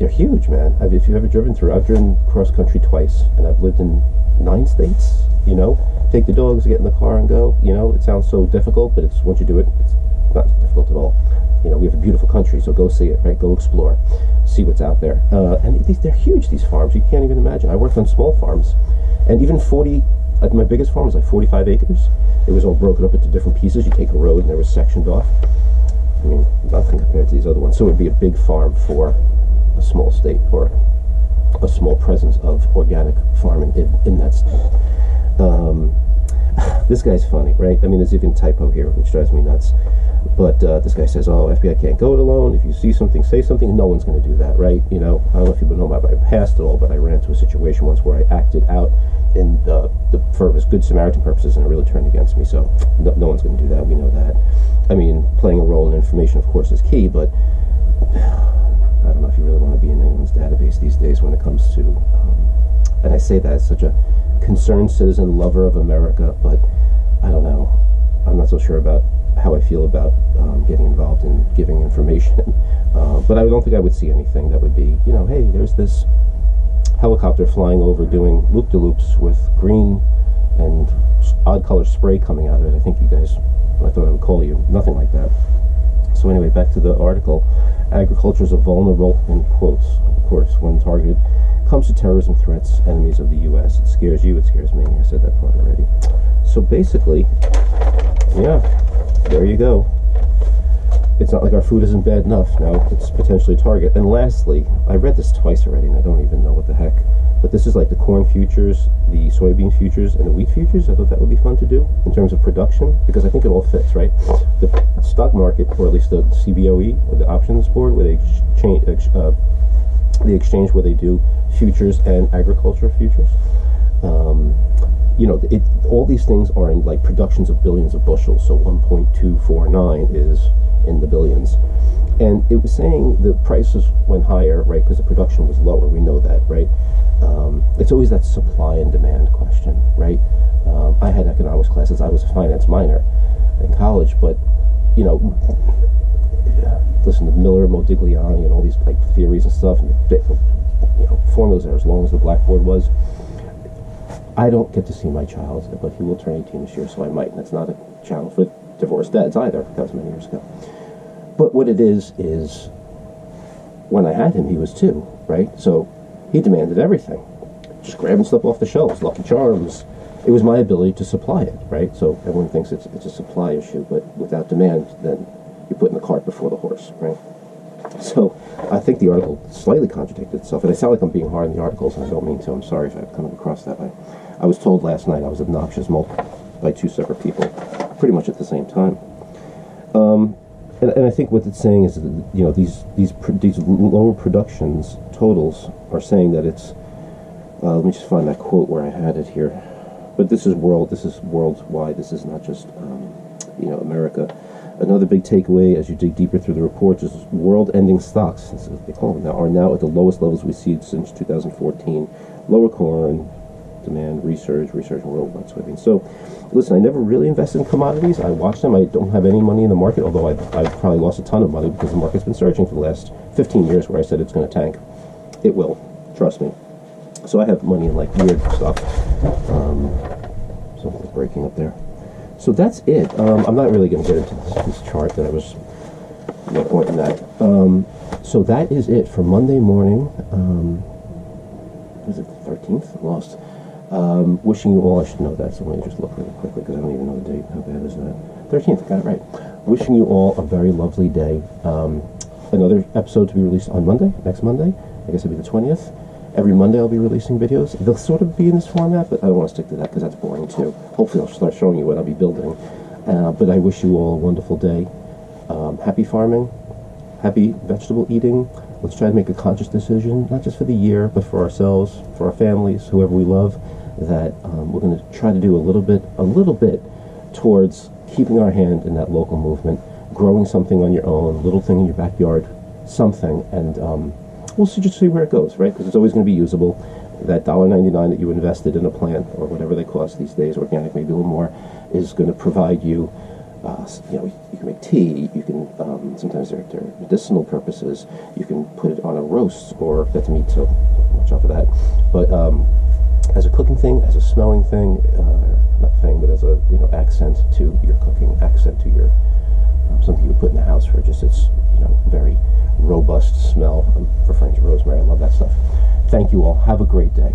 they're huge, man. If you've ever driven through, I've driven cross country twice, and I've lived in 9 states. You know, take the dogs, get in the car, and go. You know, it sounds so difficult, but it's once you do it, it's not difficult at all. You know, we have a beautiful country, so go see it, right? Go explore, see what's out there. And they're huge, these farms. You can't even imagine. I worked on small farms, and even 40. My biggest farm was like 45 acres. It was all broken up into different pieces. You take a road, and it was sectioned off. I mean, nothing compared to these other ones. So it would be a big farm for a small state, or a small presence of organic farming in that state. This guy's funny, right? I mean, there's even a typo here, which drives me nuts. But this guy says, oh, FBI can't go it alone. If you see something, say something. No one's going to do that, right? You know, I don't know if you know about my past at all, but I ran into a situation once where I acted out for good Samaritan purposes, and it really turned against me. So no one's going to do that. We know that. I mean, playing a role in information, of course, is key, but I don't know if you really want to be in anyone's database these days when it comes to, and I say that as such a concerned citizen, lover of America, but I don't know. I'm not so sure about how I feel about getting involved in giving information. But I don't think I would see anything that would be, you know, hey, there's this helicopter flying over doing loop-de-loops with green and odd color spray coming out of it. I think you guys, I thought I would call you. Nothing like that. So anyway, back to the article. Agriculture is a vulnerable, in quotes, of course, when targeted, comes to terrorism threats, enemies of the U.S. It scares you, it scares me. I said that part already. So basically, yeah, there you go. It's not like our food isn't bad enough. Now it's potentially a target. And lastly, I read this twice already, and I don't even know what the heck. But this is like the corn futures, the soybean futures, and the wheat futures. I thought that would be fun to do in terms of production, because I think it all fits, right? The stock market, or at least the CBOE, or the options board, where they exchange where they do futures and agriculture futures. You know, all these things are in like productions of billions of bushels. So 1.249 is in the billions. And it was saying the prices went higher, right, because the production was lower. We know that, right? It's always that supply and demand question, right? I had economics classes. I was a finance minor in college, but, you know, listen to Miller, Modigliani, and all these like theories and stuff, and you know, formulas are as long as the blackboard was. I don't get to see my child, but he will turn 18 this year, so I might. And that's not a channel for divorced dads either. That was many years ago. But what it is when I had him, he was 2, right? So he demanded everything. Just grabbing stuff off the shelves, Lucky Charms. It was my ability to supply it, right? So everyone thinks it's a supply issue, but without demand, then you're putting the cart before the horse, right? So I think the article slightly contradicted itself, and I sound like I'm being hard in the articles, and I don't mean to. I'm sorry if I've come across that way. I was told last night I was obnoxious by 2 separate people, pretty much at the same time. And I think what it's saying is that, you know, these lower productions totals are saying that it's. Let me just find that quote where I had it here. But this is worldwide. This is not just you know, America. Another big takeaway as you dig deeper through the reports is world-ending stocks, as they call them now, are now at the lowest levels we've seen since 2014. Lower corn demand, research worldwide soybeans. So, listen, I never really invested in commodities. I watch them. I don't have any money in the market, although I've probably lost a ton of money because the market's been surging for the last 15 years where I said it's going to tank. It will. Trust me. So I have money in, like, weird stuff. Something's breaking up there. So that's it. I'm not really going to get into this chart that I was pointing at. So that is it for Monday morning. Was it the 13th? I'm lost. Wishing you all, I should know that, so let me just look really quickly because I don't even know the date. How bad is that? 13th, I got it right. Wishing you all a very lovely day. Another episode to be released on Monday, next Monday. I guess it'll be the 20th. Every Monday I'll be releasing videos. They'll sort of be in this format, but I don't want to stick to that because that's boring too. Hopefully I'll start showing you what I'll be building. But I wish you all a wonderful day. Happy farming, happy vegetable eating. Let's try to make a conscious decision, not just for the year, but for ourselves, for our families, whoever we love, that we're going to try to do a little bit towards keeping our hand in that local movement, growing something on your own, little thing in your backyard, something, and we'll just see where it goes, right? Because it's always going to be usable. That $1.99 that you invested in a plant, or whatever they cost these days, organic, maybe a little more, is going to provide you you know, you can make tea. You can sometimes they're medicinal purposes. You can put it on a roast or that's meat, so watch out for that. But as a cooking thing, as a smelling thing, not thing, but as a, you know, accent to your cooking, accent to your something you would put in the house for just its, you know, very robust smell. I'm referring to rosemary. I love that stuff. Thank you all. Have a great day.